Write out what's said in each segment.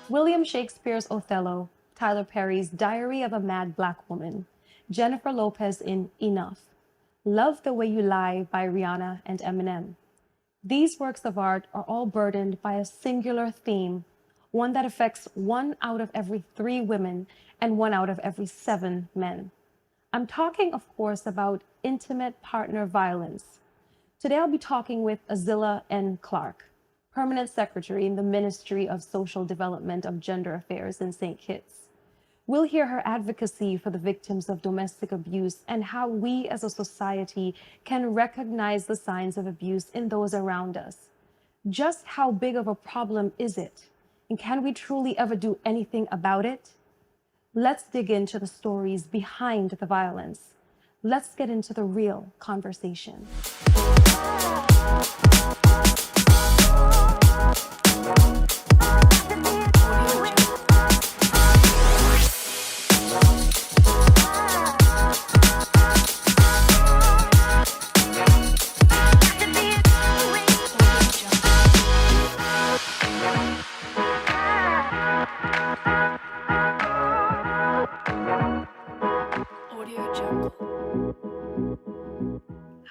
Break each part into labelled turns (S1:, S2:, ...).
S1: William Shakespeare's Othello, Tyler Perry's Diary of a Mad Black Woman, Jennifer Lopez in Enough, Love the Way You Lie by Rihanna and Eminem. These works of art are all burdened by a singular theme, one that affects 1 out of every 3 women and 1 out of every 7 men. I'm talking, of course, about intimate partner violence. Today I'll be talking with Azilla N. Clarke, Permanent Secretary in the Ministry of Social Development of Gender Affairs in St. Kitts. We'll hear her advocacy for the victims of domestic abuse and how we as a society can recognize the signs of abuse in those around us. Just how big of a problem is it? And can we truly ever do anything about it? Let's dig into the stories behind the violence. Let's get into the real conversation.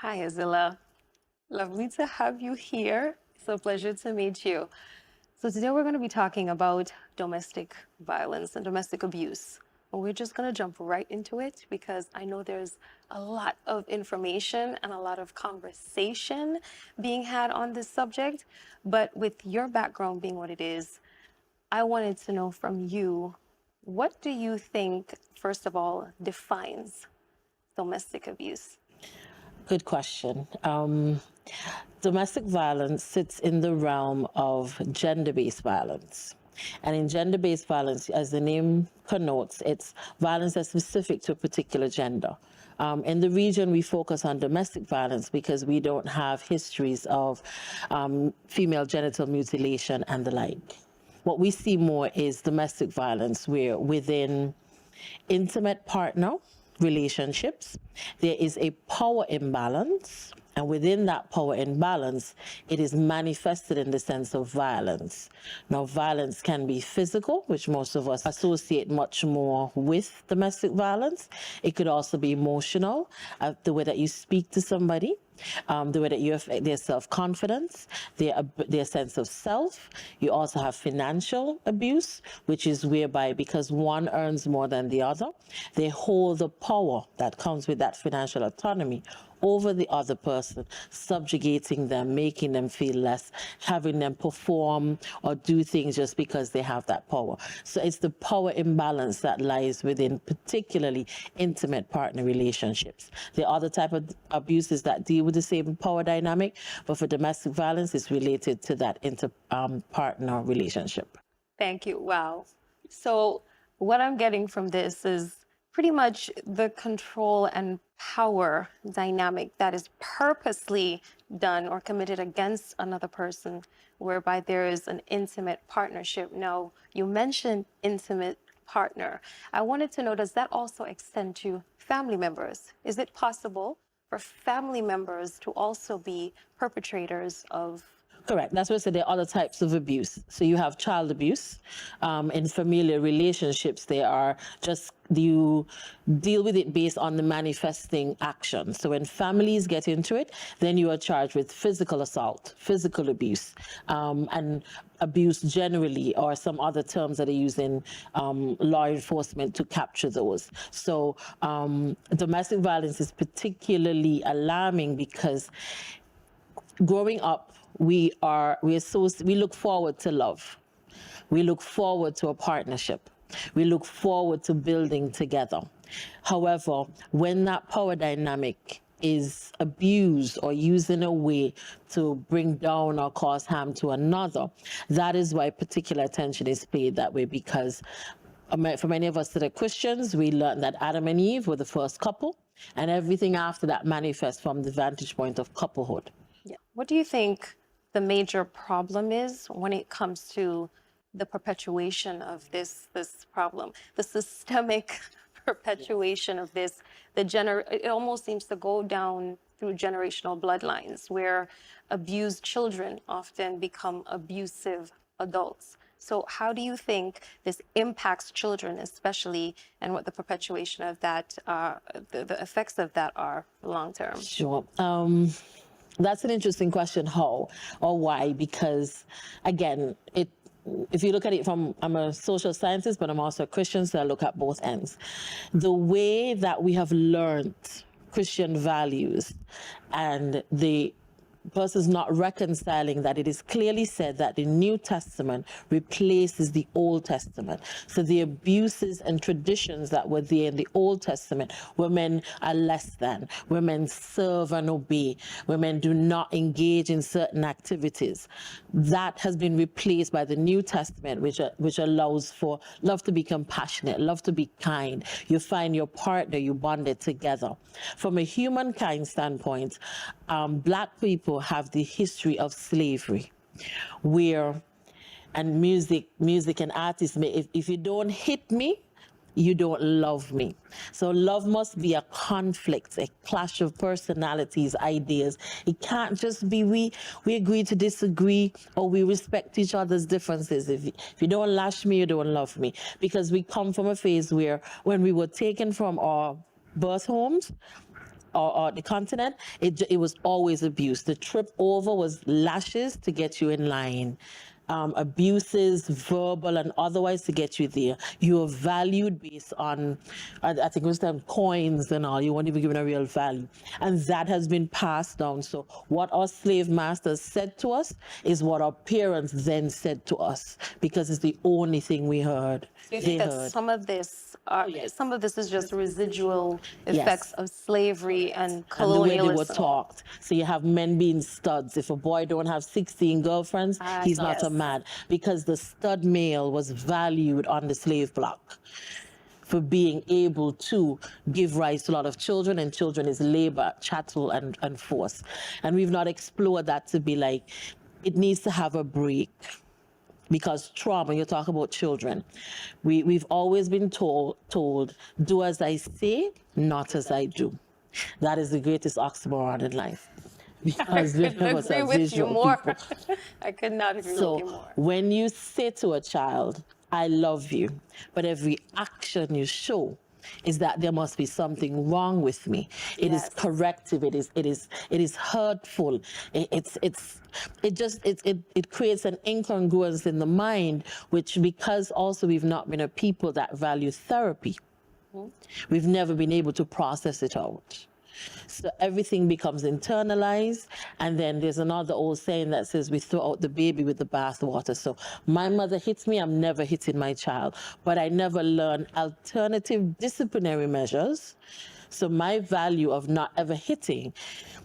S1: Hi, Azilla. Lovely to have you here. It's a pleasure to meet you. So today we're going to be talking about domestic violence and domestic abuse. And we're just going to jump right into it because I know there's a lot of information and a lot of conversation being had on this subject. But with your background being what it is, I wanted to know from you, what do you think, first of all, defines domestic abuse?
S2: Good question. Domestic violence sits in the realm of gender-based violence. And in gender-based violence, as the name connotes, it's violence that's specific to a particular gender. In the region, we focus on domestic violence because we don't have histories of female genital mutilation and the like. What we see more is domestic violence, where within intimate partner relationships, there is a power imbalance, and within that power imbalance, it is manifested in the sense of violence. Now, violence can be physical, which most of us associate much more with domestic violence. It could also be emotional, the way that you speak to somebody, the way that you affect their self-confidence, their sense of self. You also have financial abuse, which is whereby because one earns more than the other, they hold the power that comes with that financial autonomy over the other person, subjugating them, making them feel less, having them perform or do things just because they have that power. So it's the power imbalance that lies within particularly intimate partner relationships. There are other type of abuses that deal with the same power dynamic, but for domestic violence, it's related to that partner relationship.
S1: Thank you. Wow. So what I'm getting from this is pretty much the control and power dynamic that is purposely done or committed against another person, whereby there is an intimate partnership. Now, you mentioned intimate partner. I wanted to know, does that also extend to family members? Is it possible for family members to also be perpetrators of?
S2: Correct. That's why I said there are other types of abuse. So you have child abuse. In familiar relationships, they are just, you deal with it based on the manifesting action. So when families get into it, then you are charged with physical assault, physical abuse, and abuse generally, or some other terms that are used in law enforcement to capture those. So domestic violence is particularly alarming because growing up, we look forward to love. We look forward to a partnership. We look forward to building together. However, when that power dynamic is abused or used in a way to bring down or cause harm to another, that is why particular attention is paid that way, because for many of us that are Christians, we learned that Adam and Eve were the first couple, and everything after that manifests from the vantage point of couplehood.
S1: Yeah. What do you think the major problem is when it comes to the perpetuation of this problem, the systemic perpetuation of this, it almost seems to go down through generational bloodlines where abused children often become abusive adults. So how do you think this impacts children, especially, and what the perpetuation of that, the effects of that are long term?
S2: Sure. That's an interesting question, how or why, because again, if you look at it from, I'm a social scientist, but I'm also a Christian, so I look at both ends. The way that we have learned Christian values and the versus not reconciling that it is clearly said that the New Testament replaces the Old Testament. So the abuses and traditions that were there in the Old Testament, women are less than, women serve and obey, women do not engage in certain activities. That has been replaced by the New Testament, which allows for love to be compassionate, love to be kind. You find your partner, you bond it together. From a humankind standpoint, Black people have the history of slavery, where, and music and artists, if you don't hit me, you don't love me. So love must be a conflict, a clash of personalities, ideas. It can't just be we agree to disagree, or we respect each other's differences. If you don't lash me, you don't love me. Because we come from a phase where when we were taken from our birth homes, or the continent, it was always abuse. The trip over was lashes to get you in line. Abuses, verbal and otherwise, to get you there. You are valued based on, I think it was them coins and all. You weren't even given a real value. And that has been passed down. So what our slave masters said to us is what our parents then said to us, because it's the only thing we heard.
S1: Do you think that some of this, some of this is just residual effects of slavery and colonialism?
S2: And the way they were talked. So you have men being studs. If a boy don't have 16 girlfriends, he's not a man, because the stud male was valued on the slave block for being able to give rise to a lot of children, and children is labor, chattel, and force. And we've not explored that to be like, it needs to have a break. Because trauma, you talk about children, we've always been told, do as I say, not as I do. That is the greatest oxymoron in life. Because
S1: I couldn't agree with you more. I could not agree with you more.
S2: So when you say to a child, I love you, but every action you show is that there must be something wrong with me. It is corrective. It is hurtful. It creates an incongruence in the mind, which, because also we've not been a people that value therapy, we've never been able to process it out. So everything becomes internalized, and then there's another old saying that says we throw out the baby with the bathwater. So my mother hits me, I'm never hitting my child, but I never learn alternative disciplinary measures. So my value of not ever hitting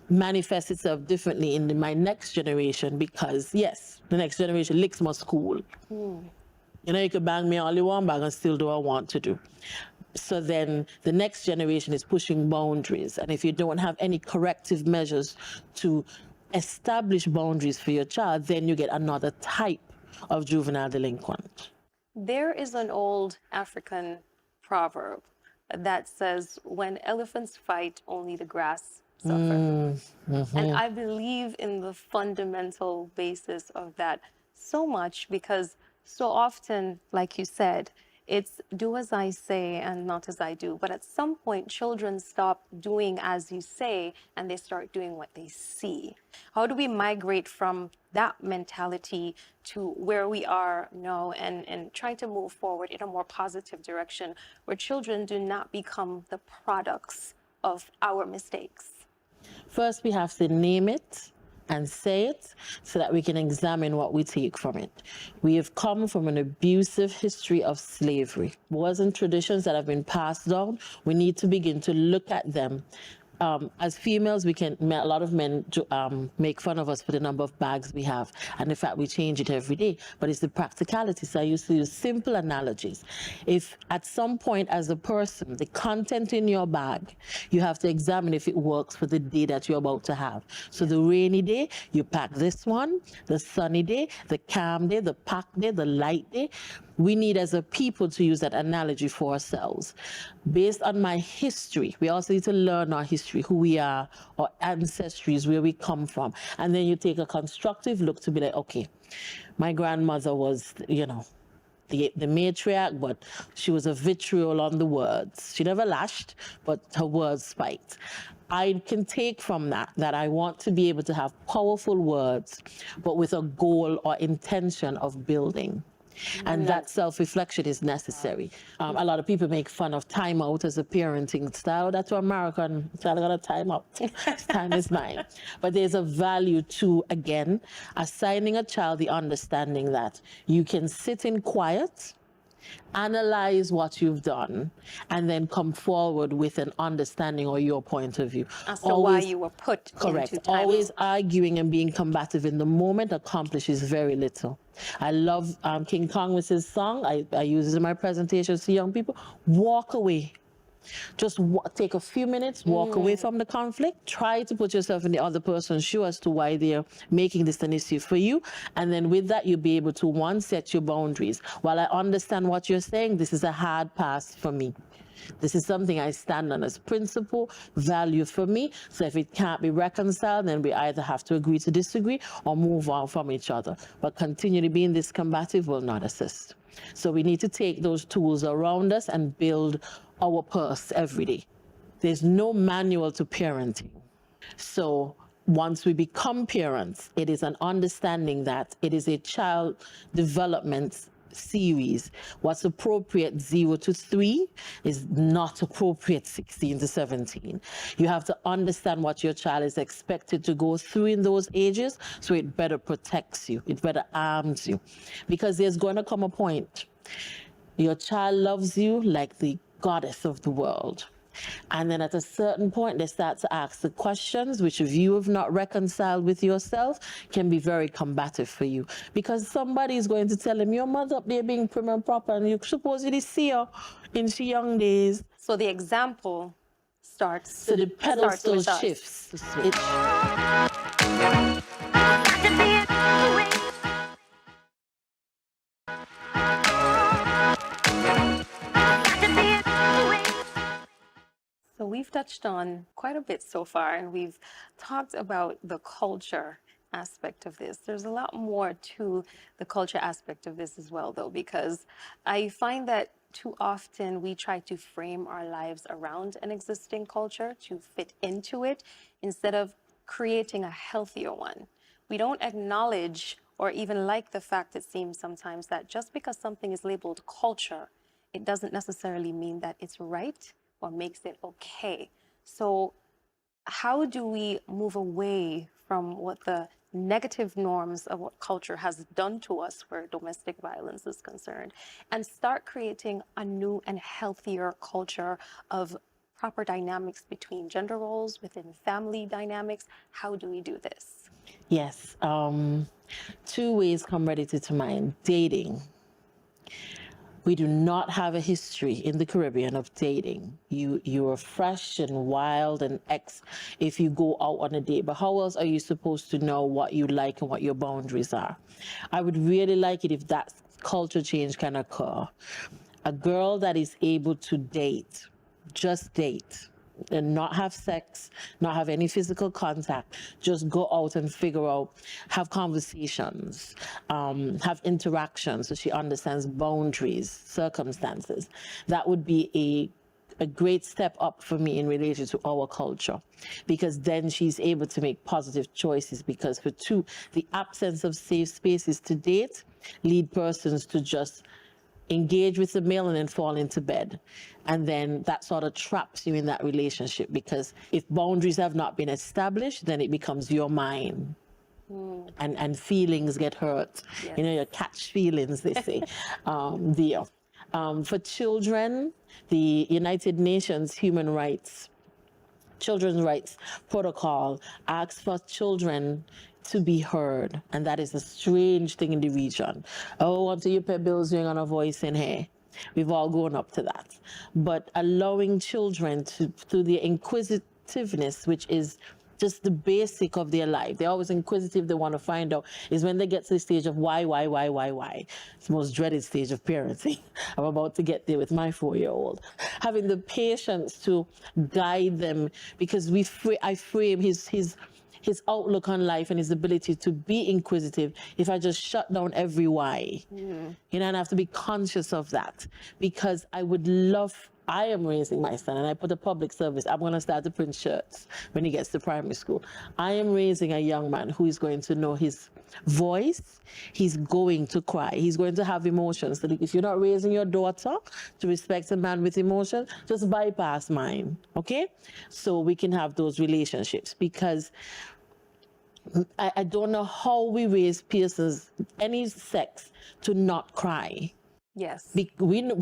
S2: manifests itself differently in my next generation, because yes, the next generation licks my school. You know, you could bang me all you want, but I still do what I want to do. So then the next generation is pushing boundaries. And if you don't have any corrective measures to establish boundaries for your child, then you get another type of juvenile delinquent.
S1: There is an old African proverb that says, when elephants fight, only the grass suffers. And I believe in the fundamental basis of that so much, because so often, like you said, it's do as I say and not as I do. But at some point, children stop doing as you say and they start doing what they see. How do we migrate from that mentality to where we are now and try to move forward in a more positive direction where children do not become the products of our mistakes?
S2: First, we have to name it and say it so that we can examine what we take from it. We have come from an abusive history of slavery. Laws and traditions that have been passed down, we need to begin to look at them. As females, a lot of men make fun of us for the number of bags we have, and in fact we change it every day, but it's the practicality. So I used to use simple analogies. If at some point as a person, the content in your bag, you have to examine if it works for the day that you're about to have. So the rainy day, you pack this one, the sunny day, the calm day, the packed day, the light day. we need as a people to use that analogy for ourselves. Based on my history, we also need to learn our history, who we are, our ancestries, where we come from. And then you take a constructive look to be like, okay, my grandmother was, the matriarch, but she was a vitriol on the words. She never lashed, but her words spiked. I can take from that I want to be able to have powerful words, but with a goal or intention of building. And that self-reflection is necessary. A lot of people make fun of time out as a parenting style. That's what American style got a time out. Time is mine. But there's a value to, again, assigning a child the understanding that you can sit in quiet, analyze what you've done, and then come forward with an understanding or your point of view.
S1: As to why you were put
S2: correct.
S1: into time.
S2: Always arguing and being combative in the moment accomplishes very little. I love King Congress's song. I use it in my presentations to young people. Walk away. Just take a few minutes, walk away from the conflict, try to put yourself in the other person's shoe as to why they're making this an issue for you. And then with that, you'll be able to, one, set your boundaries. While I understand what you're saying, this is a hard pass for me. This is something I stand on as principle, value for me. So if it can't be reconciled, then we either have to agree to disagree or move on from each other. But continually being this combative will not assist. So we need to take those tools around us and build our purse every day. There's no manual to parenting. So once we become parents, it is an understanding that it is a child development series. What's appropriate 0 to 3 is not appropriate 16 to 17. You have to understand what your child is expected to go through in those ages, so it better protects you, it better arms you. Because there's going to come a point, your child loves you like the goddess of the world. And then at a certain point, they start to ask the questions, which if you have not reconciled with yourself, can be very combative for you. Because somebody is going to tell him, your mother up there being prim and proper, and you supposedly see her in she young days.
S1: So the example starts.
S2: So the pedestal shifts.
S1: So we've touched on quite a bit so far, and we've talked about the culture aspect of this. There's a lot more to the culture aspect of this as well, though, because I find that too often we try to frame our lives around an existing culture to fit into it instead of creating a healthier one. We don't acknowledge or even like the fact, it seems sometimes, that just because something is labeled culture, it doesn't necessarily mean that it's right or makes it okay. So how do we move away from what the negative norms of what culture has done to us where domestic violence is concerned and start creating a new and healthier culture of proper dynamics between gender roles, within family dynamics? How do we do this?
S2: Yes, 2 ways come ready to mind. Dating. We do not have a history in the Caribbean of dating. You are fresh and wild and if you go out on a date. But how else are you supposed to know what you like and what your boundaries are? I would really like it if that culture change can occur. A girl that is able to date, just date, and not have sex, not have any physical contact, just go out and figure out, have conversations, have interactions so she understands boundaries, circumstances. That would be a great step up for me in relation to our culture, because then she's able to make positive choices, because for 2, the absence of safe spaces to date lead persons to just engage with the male and then fall into bed. And then that sort of traps you in that relationship, because if boundaries have not been established, then it becomes your mine. And feelings get hurt. Yes. You catch feelings, they say. For children, the United Nations Children's Rights Protocol asks for children to be heard, and that is a strange thing in the region. Oh, until you pay bills, you ain't got a voice in here. We've all grown up to that. But allowing children to, through the inquisitiveness, which is just the basic of their life. They're always inquisitive. They want to find out. Is when they get to the stage of why. It's the most dreaded stage of parenting. I'm about to get there with my 4-year-old. Having the patience to guide them, because I frame his outlook on life and his ability to be inquisitive if I just shut down every why. You know, and I have to be conscious of that, because I am raising my son, and I put a public service. I'm going to start to print shirts when he gets to primary school. I am raising a young man who is going to know his voice. He's going to cry. He's going to have emotions. So if you're not raising your daughter to respect a man with emotions, just bypass mine, okay? So we can have those relationships, because I don't know how we raise persons, any sex, to not cry.
S1: Yes.
S2: We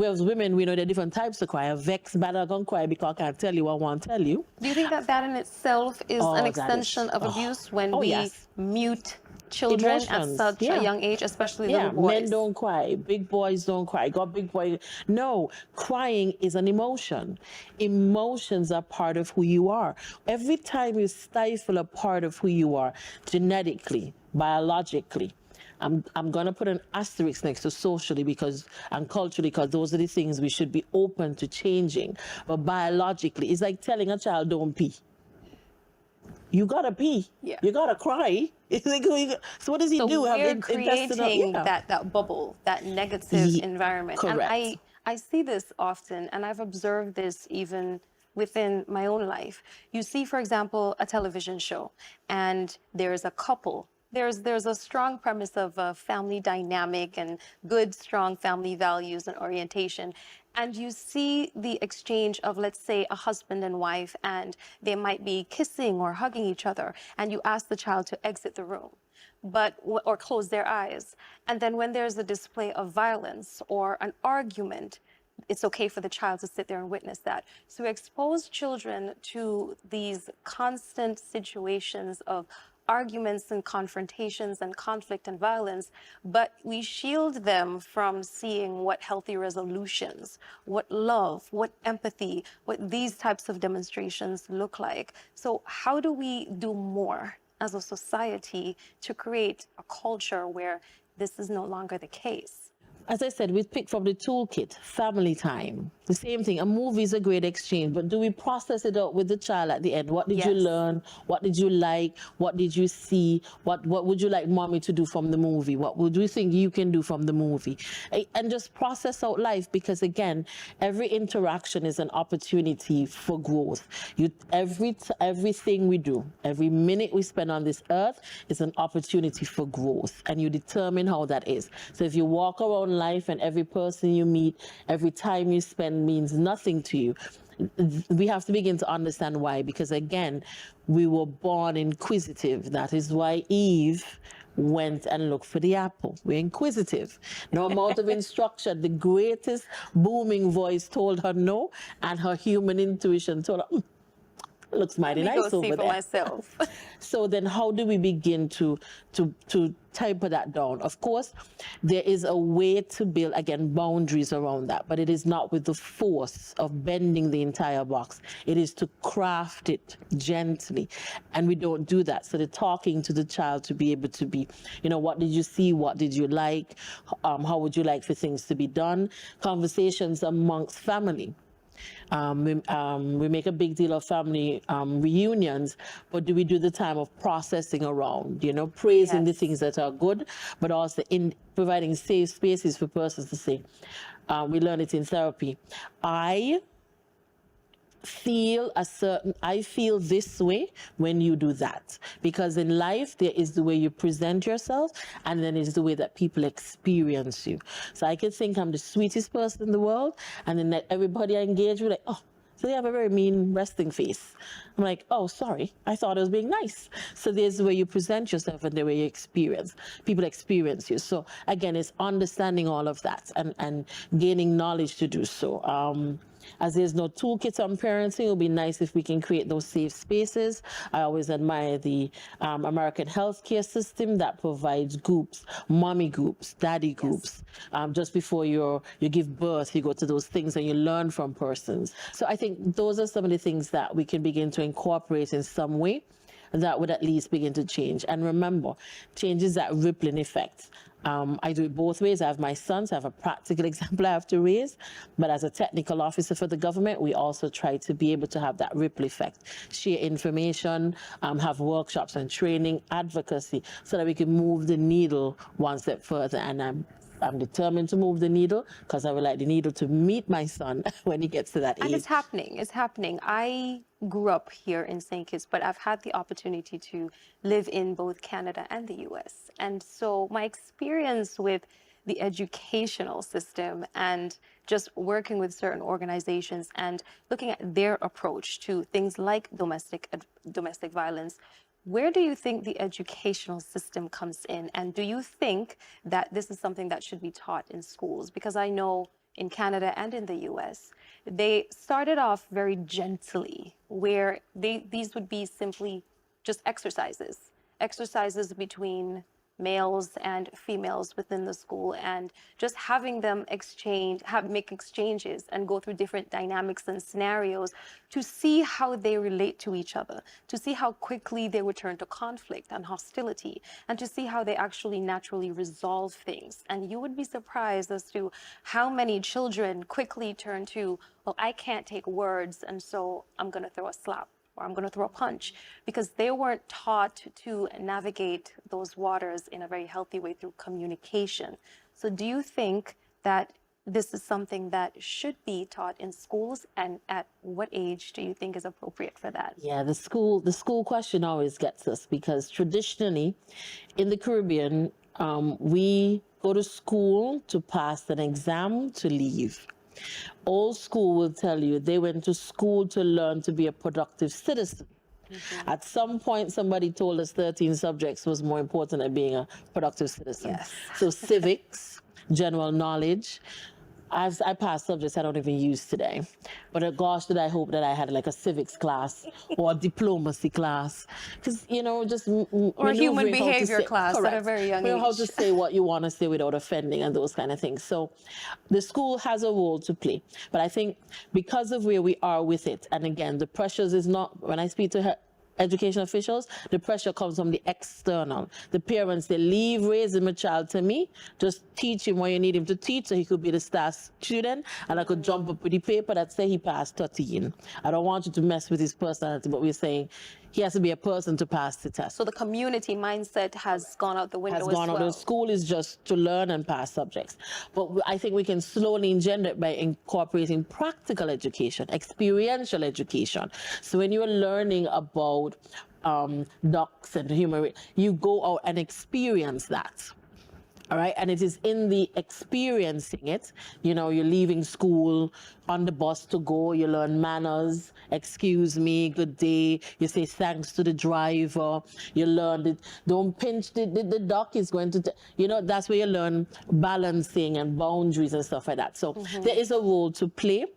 S2: as women, we know there are different types of cry. A vex, bad, I can cry because I can't tell you what I want to tell you.
S1: Do you think that that in itself is an extension of abuse when we mute children at such a young age, especially little boys?
S2: Men don't cry. Big boys don't cry. Got big boys. No, crying is an emotion. Emotions are part of who you are. Every time you stifle a part of who you are, genetically, biologically, I'm going to put an asterisk next to socially and culturally, because those are the things we should be open to changing. But biologically, it's like telling a child, don't pee. You gotta pee. Yeah. You gotta cry. It's like, so what does he do?
S1: We're creating that bubble, that negative environment.
S2: Correct.
S1: And I see this often, and I've observed this even within my own life. You see, for example, a television show, and there's a couple. There's a strong premise of a family dynamic and good, strong family values and orientation. And you see the exchange of, let's say, a husband and wife, and they might be kissing or hugging each other, and you ask the child to exit the room, or close their eyes. And then when there's a display of violence or an argument, it's okay for the child to sit there and witness that. So we expose children to these constant situations of arguments and confrontations and conflict and violence, but we shield them from seeing what healthy resolutions, what love, what empathy, what these types of demonstrations look like. So how do we do more as a society to create a culture where this is no longer the case?
S2: As I said, we pick from the toolkit, family time. The same thing, a movie is a great exchange, but do we process it out with the child at the end? What did you learn? What did you like? What did you see? What would you like mommy to do from the movie? What would you think you can do from the movie? And just process out life, because again, every interaction is an opportunity for growth. Everything we do, every minute we spend on this earth is an opportunity for growth, and you determine how that is. So if you walk around life and every person you meet, every time you spend means nothing to you, we have to begin to understand why. Because again, we were born inquisitive. That is why Eve went and looked for the apple. We're inquisitive. No amount of instruction. The greatest booming voice told her no, and her human intuition told her, looks mighty nice over there.
S1: For myself.
S2: So then how do we begin to temper that down? Of course, there is a way to build, again, boundaries around that, but it is not with the force of bending the entire box. It is to craft it gently, and we don't do that. So the talking to the child to be able to be, what did you see? What did you like? How would you like for things to be done? Conversations amongst family. We make a big deal of family reunions, but do we do the time of processing around, praising the things that are good, but also in providing safe spaces for persons to say, we learn it in therapy, I feel this way when you do that. Because in life, there is the way you present yourself, and then it's the way that people experience you. So I can think I'm the sweetest person in the world, and then everybody I engage with, like, oh, so they have a very mean resting face. I'm like, oh, sorry, I thought I was being nice. So there's the way you present yourself and the way you people experience you. So again, it's understanding all of that and gaining knowledge to do so. As there's no toolkit on parenting, it would be nice if we can create those safe spaces. I always admire the American healthcare system that provides groups, mommy groups, daddy groups. Just before you give birth, you go to those things and you learn from persons. So I think those are some of the things that we can begin to incorporate in some way. that would at least begin to change. And remember, change is that rippling effect. I do it both ways. I have my sons, I have a practical example I have to raise, but as a technical officer for the government, we also try to be able to have that ripple effect, share information, have workshops and training, advocacy, so that we can move the needle one step further. And I'm determined to move the needle because I would like the needle to meet my son when he gets to that age.
S1: And it's happening. It's happening. I grew up here in St. Kitts, but I've had the opportunity to live in both Canada and the US. And so my experience with the educational system and just working with certain organizations and looking at their approach to things like domestic violence, where do you think the educational system comes in? And do you think that this is something that should be taught in schools? Because I know in Canada and in the US, they started off very gently, where these would be simply just exercises between males and females within the school, and just having them make exchanges and go through different dynamics and scenarios to see how they relate to each other, to see how quickly they would turn to conflict and hostility, and to see how they actually naturally resolve things. And you would be surprised as to how many children quickly turn to, well, I can't take words, and so I'm going to throw a slap, or I'm going to throw a punch, because they weren't taught to navigate those waters in a very healthy way through communication. So do you think that this is something that should be taught in schools, and at what age do you think is appropriate for that?
S2: Yeah, the school question always gets us, because traditionally in the Caribbean, we go to school to pass an exam to leave. Old school will tell you they went to school to learn to be a productive citizen. At some point, somebody told us 13 subjects was more important than being a productive citizen.
S1: Yes.
S2: So civics, general knowledge. I passed subjects I don't even use today. But gosh, did I hope that I had like a civics class or a diplomacy class. Because, just
S1: Or a human
S2: maneuvering how to
S1: behavior
S2: say-
S1: class at a very young
S2: How
S1: age.
S2: to say what you want to say without offending and those kind of things. So the school has a role to play. But I think because of where we are with it, and again, the pressures is not, when I speak to her, education officials, the pressure comes from the external. The parents, they leave raising a child to me, just teach him what you need him to teach so he could be the star student, and I could jump up with the paper that say he passed 13. I don't want you to mess with his personality, but we're saying he has to be a person to pass the test.
S1: So the community mindset has gone out the window
S2: Has gone
S1: as
S2: out.
S1: well.
S2: The school is just to learn and pass subjects. But I think we can slowly engender it by incorporating practical education, experiential education. So when you're learning about ducks and human, you go out and experience that. All right, and it is in the experiencing it, you're leaving school on the bus to go, you learn manners, excuse me, good day, you say thanks to the driver, you learn it, don't pinch the duck is going to, that's where you learn balancing and boundaries and stuff like that. So there is a role to play.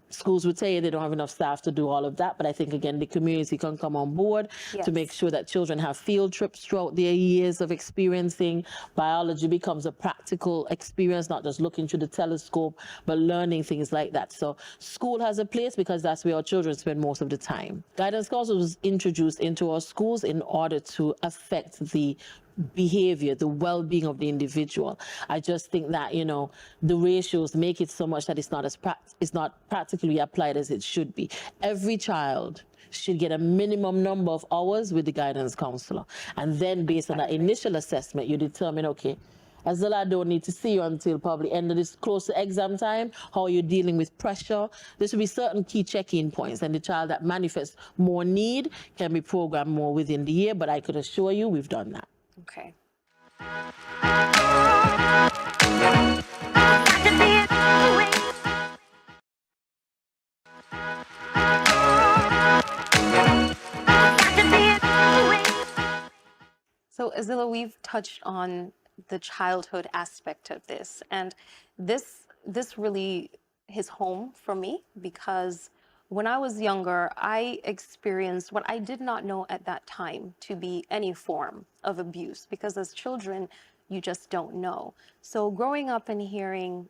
S2: Schools would say they don't have enough staff to do all of that, but I think again the community can come on board to make sure that children have field trips throughout their years of experiencing. Biology becomes a practical experience, not just looking through the telescope, but learning things like that. So school has a place because that's where our children spend most of the time. Guidance counselors was introduced into our schools in order to affect the behavior, the well-being of the individual. I just think that the ratios make it so much that it's not practically applied as it should be. Every child should get a minimum number of hours with the guidance counselor, and then based on that initial assessment, you determine, okay, Azilla, I don't need to see you until probably end of this, close to exam time, how you're dealing with pressure. There should be certain key check-in points, and the child that manifests more need can be programmed more within the year, but I could assure you we've done that.
S1: Okay. So Azilla, we've touched on the childhood aspect of this, and this really hits home for me because when I was younger, I experienced what I did not know at that time to be any form of abuse, because as children, you just don't know. So growing up and hearing,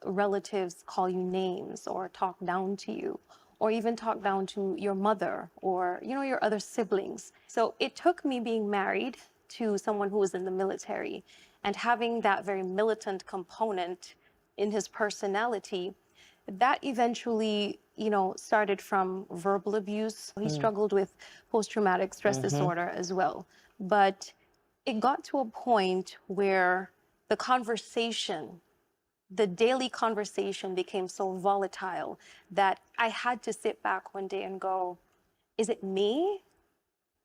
S1: relatives call you names or talk down to you, or even talk down to your mother or, your other siblings. So it took me being married to someone who was in the military and having that very militant component in his personality, that eventually, started from verbal abuse. He struggled with post-traumatic stress disorder as well. But it got to a point where the daily conversation became so volatile that I had to sit back one day and go, is it me?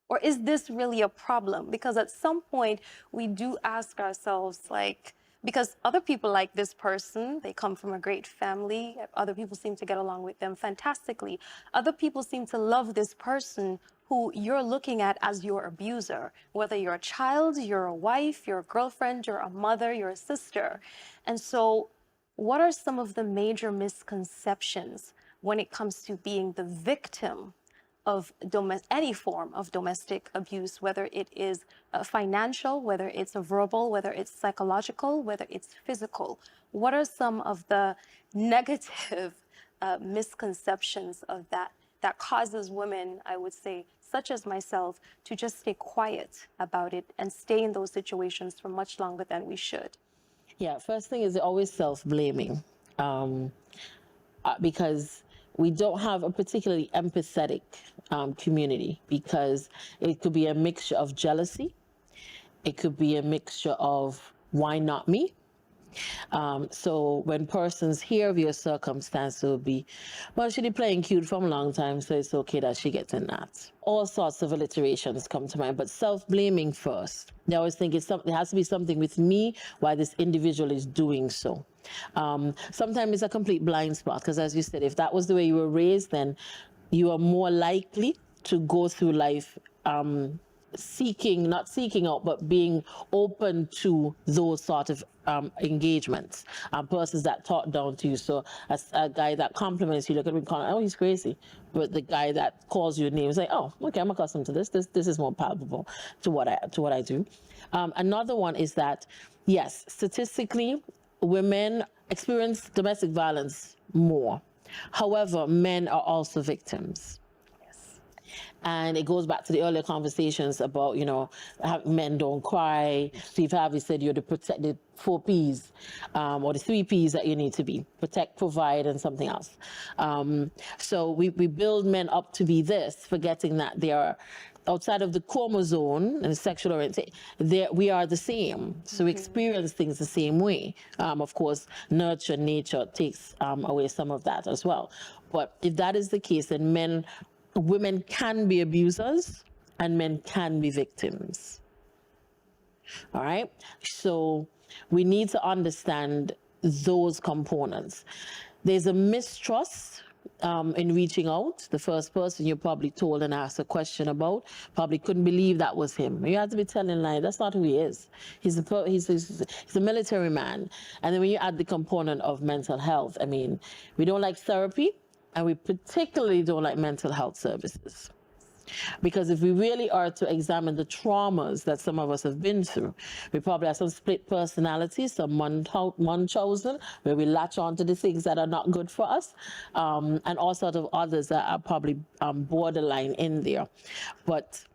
S1: Or is this really a problem? Because at some point we do ask ourselves, like, because other people like this person, they come from a great family, other people seem to get along with them fantastically. Other people seem to love this person who you're looking at as your abuser, whether you're a child, you're a wife, you're a girlfriend, you're a mother, you're a sister. And so what are some of the major misconceptions when it comes to being the victim of any form of domestic abuse, whether it is financial, whether it's verbal, whether it's psychological, whether it's physical? What are some of the negative misconceptions of that causes women, I would say, such as myself, to just stay quiet about it and stay in those situations for much longer than we should?
S2: Yeah, first thing is always self-blaming, because we don't have a particularly empathetic community, because it could be a mixture of jealousy. It could be a mixture of why not me? So when persons hear of your circumstance, it will be, well, she been playing cute from a long time, so it's okay that she gets in that. All sorts of alliterations come to mind, but self-blaming first. They always think there has to be something with me why this individual is doing so. Sometimes it's a complete blind spot, because as you said, if that was the way you were raised, then you are more likely to go through life not seeking out, but being open to those sort of engagements. Persons that talk down to you. So as a guy that compliments you, look at him calling, oh, he's crazy. But the guy that calls you names, like, oh, okay, I'm accustomed to this. This is more palpable to what I do. Another one is that, yes, statistically, women experience domestic violence more. However, men are also victims. And it goes back to the earlier conversations about, men don't cry. Steve Harvey said you're the 4 Ps, or the 3 Ps that you need to be: protect, provide, and something else. So we build men up to be this, forgetting that they are outside of the chromosome and sexual orientation. We are the same. So we experience things the same way. Of course, nature takes away some of that as well. But if that is the case, then women can be abusers and men can be victims. All right? So we need to understand those components. There's a mistrust in reaching out. The first person you probably told and asked a question about probably couldn't believe that was him. You have to be telling lies. That's not who he is. He's a military man. And then when you add the component of mental health, I mean, we don't like therapy. And we particularly don't like mental health services. Because if we really are to examine the traumas that some of us have been through, we probably have some split personalities, some Munchausen, where we latch on to the things that are not good for us, and all sorts of others that are probably borderline in there. But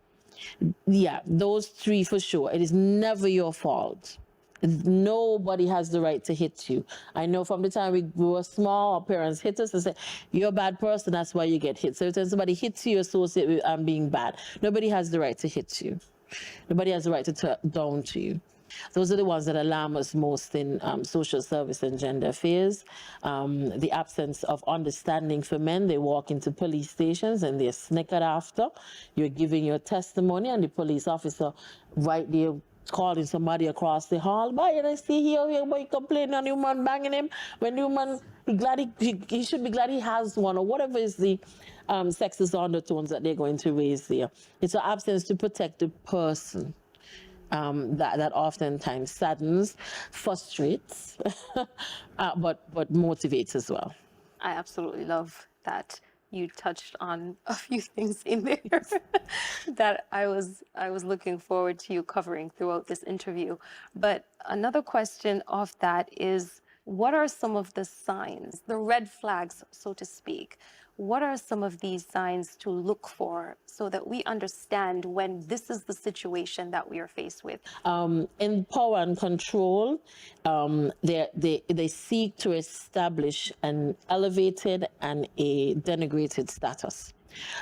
S2: yeah, those 3 for sure. It is never your fault. Nobody has the right to hit you. I know from the time we were small, our parents hit us and said, you're a bad person, that's why you get hit. So if somebody hits you, associate with being bad. Nobody has the right to hit you. Nobody has the right to talk down to you. Those are the ones that alarm us most in social service and gender affairs. The absence of understanding for men. They walk into police stations and they're snickered after. You're giving your testimony and the police officer right there calling somebody across the hall. But and I see here, boy complaining on the woman banging him. When the woman, he should be glad he has one, or whatever is the sexist undertones that they're going to raise there. It's an absence to protect the person. That oftentimes saddens, frustrates, but motivates as well.
S1: I absolutely love that you touched on a few things in there that I was looking forward to you covering throughout this interview. But another question of that is, what are some of the signs, the red flags, so to speak, what are some of these signs to look for so that we understand when this is the situation that we are faced with?
S2: In power and control, they seek to establish an elevated and a denigrated status.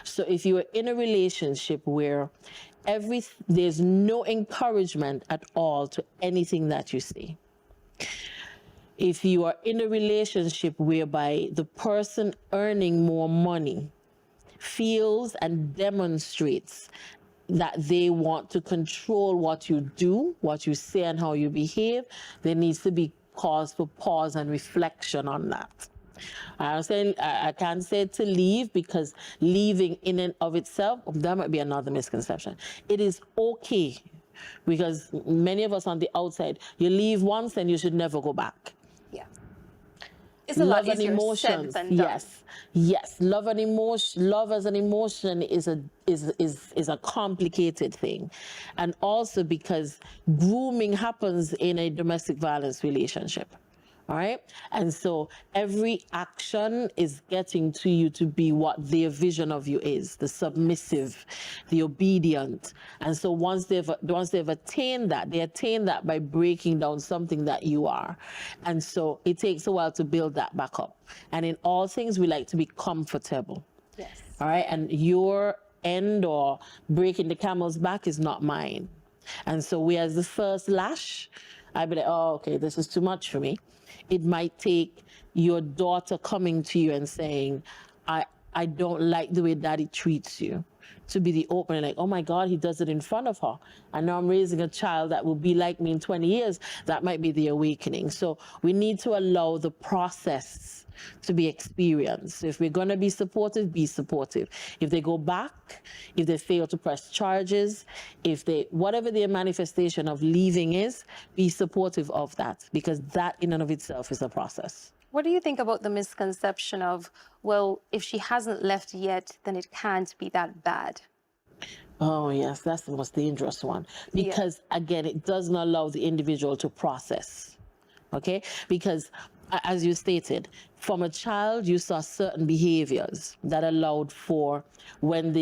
S2: So if you are in a relationship where there's no encouragement at all to anything that you say, if you are in a relationship whereby the person earning more money feels and demonstrates that they want to control what you do, what you say, and how you behave, there needs to be cause for pause and reflection on that. I can't say to leave, because leaving in and of itself, that might be another misconception. It is okay, because many of us on the outside, you leave once and you should never go back.
S1: Yeah. It's a lot
S2: Love and
S1: easier said
S2: emotions,
S1: than done.
S2: yes. Love and emotion. Love as an emotion is a complicated thing, and also because grooming happens in a domestic violence relationship. All right. And so every action is getting to you to be what their vision of you is, the submissive, the obedient. And so once they've attained that, they attain that by breaking down something that you are. And so it takes a while to build that back up. And in all things, we like to be comfortable.
S1: Yes.
S2: All right. And your end or breaking the camel's back is not mine. And so we, as the first lash, I'd be like, oh, okay, this is too much for me. It might take your daughter coming to you and saying, I don't like the way daddy treats you, to be the opening, like, oh my God, he does it in front of her. I know I'm raising a child that will be like me in 20 years. That might be the awakening. So we need to allow the process to be experienced. If we're going to be supportive, be supportive. If they go back, if they fail to press charges, whatever their manifestation of leaving is, be supportive of that, because that in and of itself is a process.
S1: What do you think about the misconception of, well, if she hasn't left yet, then it can't be that bad?
S2: Oh, yes, that's the most dangerous one. Because, again, it doesn't allow the individual to process. Okay? Because, as you stated, from a child, you saw certain behaviors that allowed for when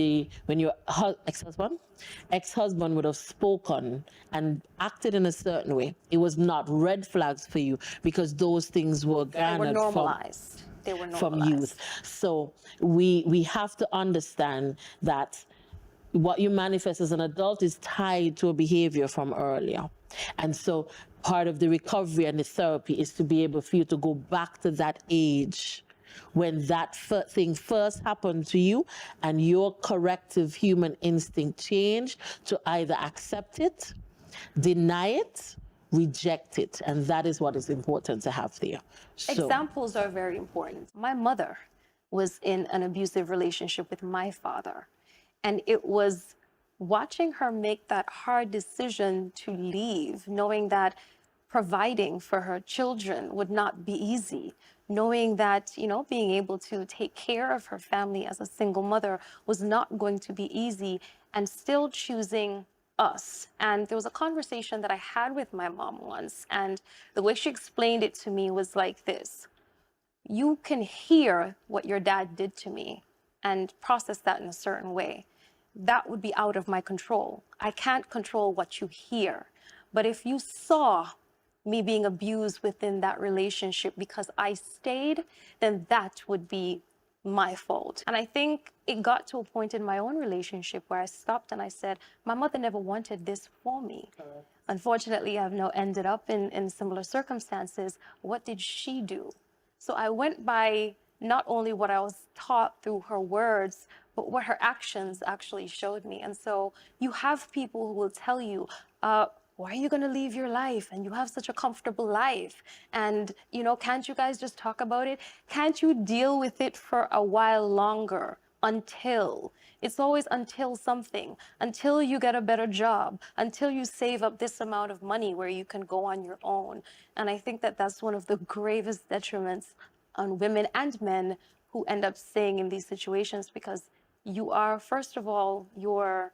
S2: your ex-husband would have spoken and acted in a certain way, it was not red flags for you, because those things were garnered from youth. So we have to understand that what you manifest as an adult is tied to a behavior from earlier. And so part of the recovery and the therapy is to be able for you to go back to that age when that thing first happened to you, and your corrective human instinct changed to either accept it, deny it, reject it. And that is what is important to have there.
S1: Examples are very important. My mother was in an abusive relationship with my father. And it was watching her make that hard decision to leave, knowing that providing for her children would not be easy, knowing that, being able to take care of her family as a single mother was not going to be easy, and still choosing us. And there was a conversation that I had with my mom once, and the way she explained it to me was like this: you can hear what your dad did to me and process that in a certain way. That would be out of my control. I can't control what you hear. But if you saw me being abused within that relationship because I stayed, then that would be my fault. And I think it got to a point in my own relationship where I stopped and I said, my mother never wanted this for me. Unfortunately, I've now ended up in similar circumstances. What did she do? So I went by not only what I was taught through her words, but what her actions actually showed me. And so you have people who will tell you, why are you going to leave your life? And you have such a comfortable life. And, can't you guys just talk about it? Can't you deal with it for a while longer? Until. It's always until something, until you get a better job, until you save up this amount of money where you can go on your own. And I think that that's one of the gravest detriments on women and men who end up staying in these situations, because you are, first of all, you're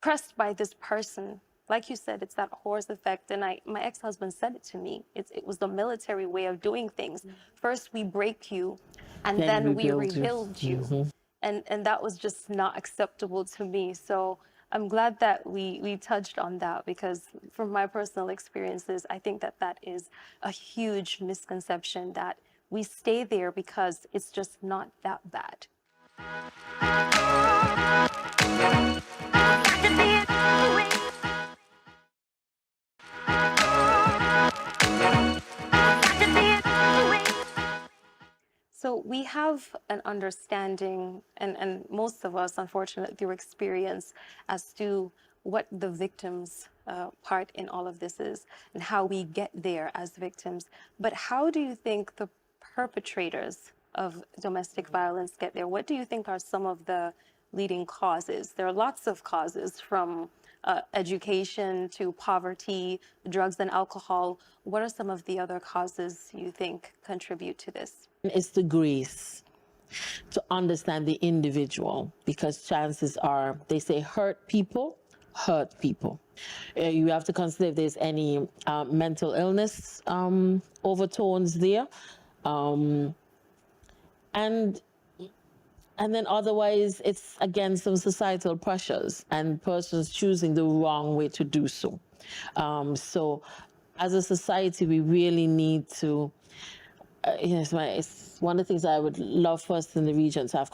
S1: pressed by this person, like you said, it's that horse effect. And my ex-husband said it to me. It was the military way of doing things. First we break you, and then we rebuild you. And that was just not acceptable to me. So I'm glad that we touched on that, because from my personal experiences, I think that that is a huge misconception, that we stay there because it's just not that bad. So we have an understanding, and most of us, unfortunately, through experience, as to what the victim's part in all of this is and how we get there as victims. But how do you think the perpetrators of domestic violence get there? What do you think are some of the leading causes? There are lots of causes, from education to poverty, drugs and alcohol. What are some of the other causes you think contribute to this?
S2: It's the grace to understand the individual, because chances are, they say hurt people hurt people. You have to consider if there's any mental illness overtones there. And then otherwise, it's again some societal pressures and persons choosing the wrong way to do so. So as a society, we really need to, it's one of the things I would love for us in the region to have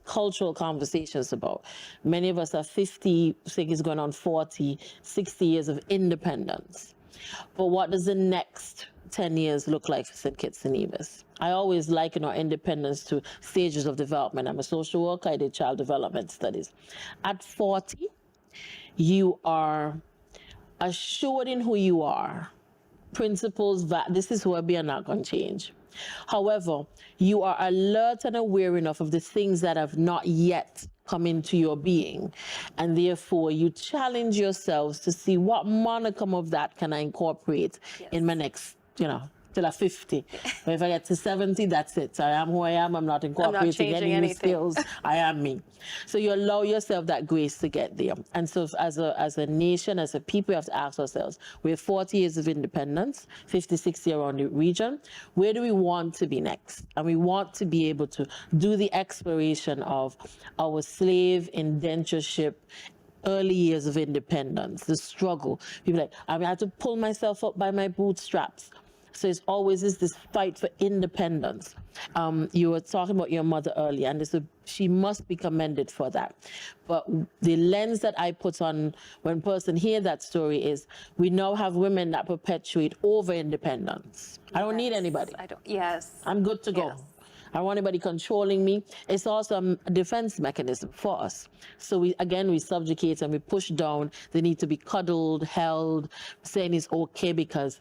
S2: cultural conversations about. Many of us are 50, I think it's going on 40, 60 years of independence. But what does the next 10 years look like for stkittsnevis? I always liken our independence to stages of development. I'm a social worker, I did child development studies. At 40, you are assured in who you are. Principles, that this is who I be, are not going to change. However, you are alert and aware enough of the things that have not yet come into your being, and therefore you challenge yourselves to see what modicum of that can I incorporate in my next, till I'm 50. But if I get to 70, that's it. I am who I am. I'm not incorporating any new skills. I am me. So you allow yourself that grace to get there. And so as a nation, as a people, we have to ask ourselves, we have 40 years of independence, 50, 60 around the region. Where do we want to be next? And we want to be able to do the exploration of our slave indentureship, early years of independence, the struggle. People like, I had to pull myself up by my bootstraps. So it's always this fight for independence. You were talking about your mother earlier, and she must be commended for that. But the lens that I put on when person hear that story is, we now have women that perpetuate over independence. I don't need anybody. I'm good to go. I don't want anybody controlling me. It's also a defense mechanism for us. So we subjugate and we push down. They need to be cuddled, held, saying it's okay because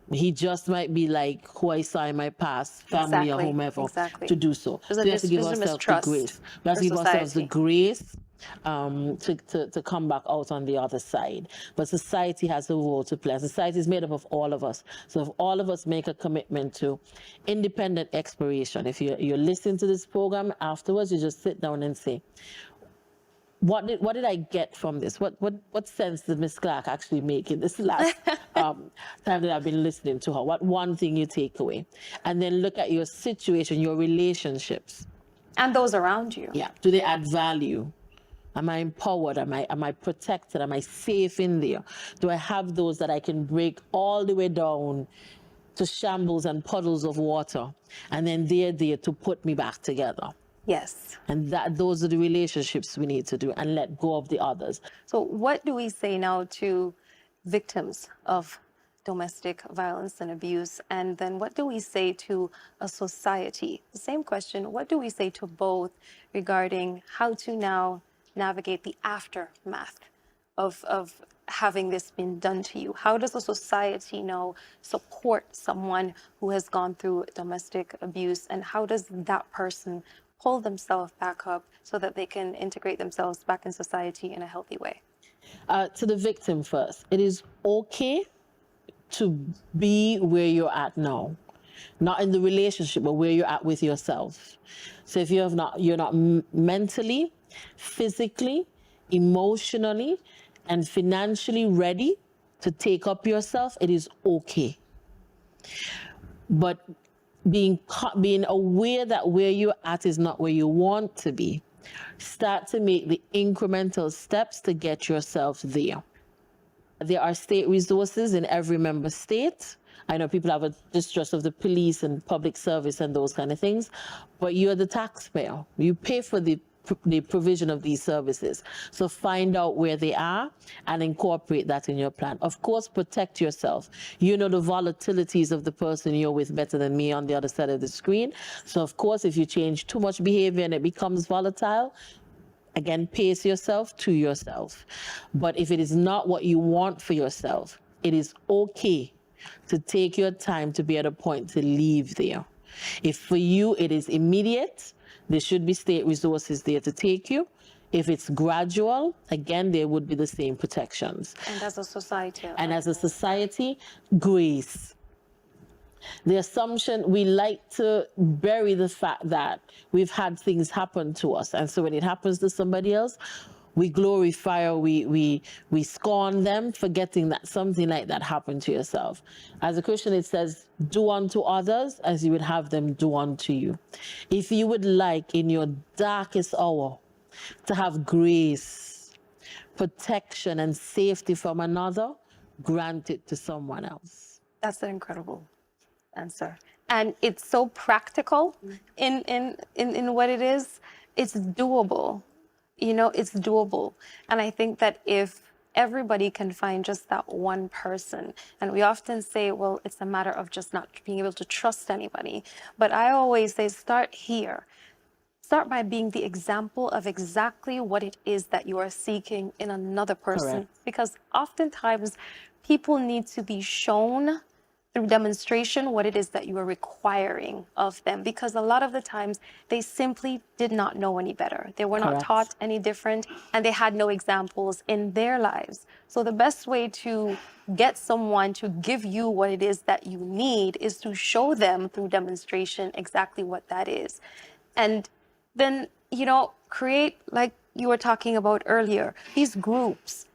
S2: he just might be like who I saw in my past, family or whomever, to do so. So we have to give ourselves the grace. We have to give ourselves the grace to come back out on the other side. But society has a role to play. Society is made up of all of us. So if all of us make a commitment to independent exploration, if you're listening to this program afterwards, you just sit down and say, what did I get from this? What sense did Miss Clarke actually make in this last time that I've been listening to her? What one thing you take away? And then look at your situation, your relationships.
S1: And those around you.
S2: Yeah. Do they add value? Am I empowered? Am I protected? Am I safe in there? Do I have those that I can break all the way down to shambles and puddles of water, and then they're there to put me back together?
S1: Yes.
S2: And those are the relationships we need to do, and let go of the others.
S1: So what do we say now to victims of domestic violence and abuse? And then what do we say to a society? The same question, what do we say to both regarding how to now navigate the aftermath of having this been done to you? How does a society now support someone who has gone through domestic abuse? And how does that person pull themselves back up so that they can integrate themselves back in society in a healthy way?
S2: To the victim first, it is okay to be where you're at now, not in the relationship, but where you're at with yourself. So if you're not mentally, physically, emotionally, and financially ready to take up yourself, it is okay. But being aware that where you're at is not where you want to be, start to make the incremental steps to get yourself there. There are state resources in every member state. I know people have a distrust of the police and public service and those kind of things, but you're the taxpayer. You pay for the provision of these services. So find out where they are and incorporate that in your plan. Of course, protect yourself. You know the volatilities of the person you're with better than me on the other side of the screen. So of course, if you change too much behavior and it becomes volatile, again, pace yourself to yourself. But if it is not what you want for yourself, it is okay to take your time to be at a point to leave there. If for you it is immediate, there should be state resources there to take you. If it's gradual, again, there would be the same protections.
S1: And as a society.
S2: And as a society, grace. The assumption, we like to bury the fact that we've had things happen to us. And so when it happens to somebody else, we glorify or we scorn them, forgetting that something like that happened to yourself. As a Christian, it says, do unto others as you would have them do unto you. If you would like in your darkest hour to have grace, protection, and safety from another, grant it to someone else.
S1: That's an incredible answer. And it's so practical in what it is. It's doable. You know, it's doable. And I think that if everybody can find just that one person, and we often say, well, it's a matter of just not being able to trust anybody. But I always say, start here. Start by being the example of exactly what it is that you are seeking in another person.
S2: Correct.
S1: Because oftentimes people need to be shown through demonstration what it is that you are requiring of them, because a lot of the times they simply did not know any better. They were not
S2: Correct.
S1: taught any different, and they had no examples in their lives. So the best way to get someone to give you what it is that you need is to show them through demonstration exactly what that is. And then, you know, create, like you were talking about earlier, these groups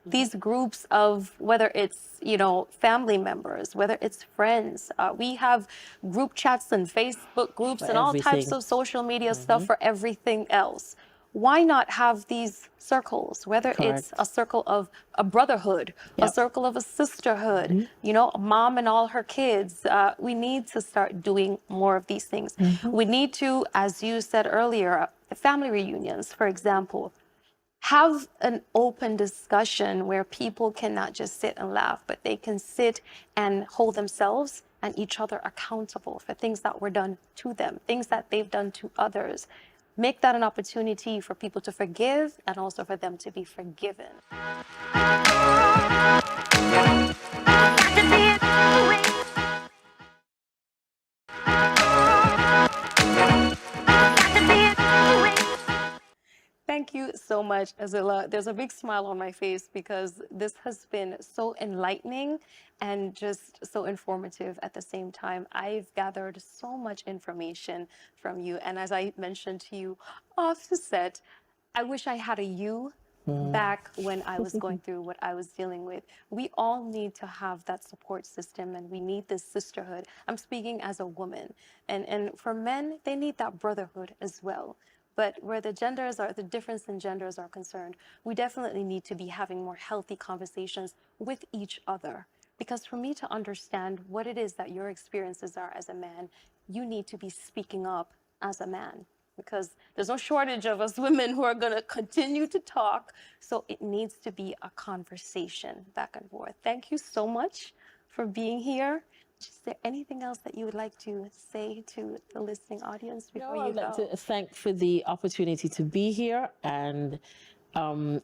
S1: of, whether it's, you know, family members, whether it's friends. We have group chats and Facebook groups and all types of social media stuff for everything else. Why not have these circles, whether it's a circle of a brotherhood, a circle of a sisterhood, you know, a mom and all her kids. We need to start doing more of these things. We need to, as you said earlier, family reunions, for example, have an open discussion where people cannot just sit and laugh, but they can sit and hold themselves and each other accountable for things that were done to them, things that they've done to others. Make that an opportunity for people to forgive and also for them to be forgiven. Thank you so much, Azilla. There's a big smile on my face because this has been so enlightening and just so informative at the same time. I've gathered so much information from you. And as I mentioned to you off the set, I wish I had a you back when I was going through what I was dealing with. We all need to have that support system, and we need this sisterhood. I'm speaking as a woman. And for men, they need that brotherhood as well. But where the difference in genders are concerned, we definitely need to be having more healthy conversations with each other. Because for me to understand what it is that your experiences are as a man, you need to be speaking up as a man. Because there's no shortage of us women who are going to continue to talk. So it needs to be a conversation back and forth. Thank you so much for being here. Is there anything else that you would like to say to the listening audience before you go?
S2: I'd like to thank for the opportunity to be here. And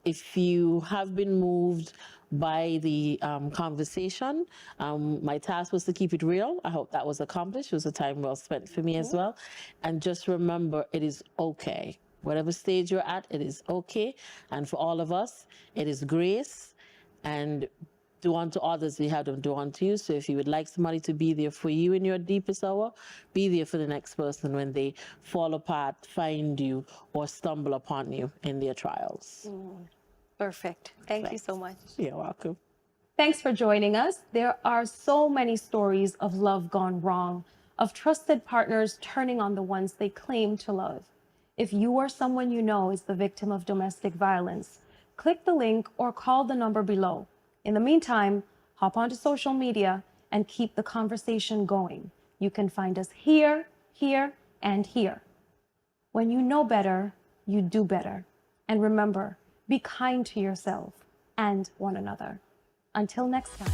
S2: if you have been moved by the conversation, my task was to keep it real. I hope that was accomplished. It was a time well spent for me as well. And just remember, it is okay. Whatever stage you're at, it is okay. And for all of us, it is grace. And do unto others, we have them do unto you. So if you would like somebody to be there for you in your deepest hour, be there for the next person when they fall apart, find you, or stumble upon you in their trials.
S1: Perfect. Thank you so much.
S2: You're welcome.
S1: Thanks for joining us. There are so many stories of love gone wrong, of trusted partners turning on the ones they claim to love. If you or someone you know is the victim of domestic violence, click the link or call the number below. In the meantime, hop onto social media and keep the conversation going. You can find us here, here, and here. When you know better, you do better. And remember, be kind to yourself and one another. Until next time.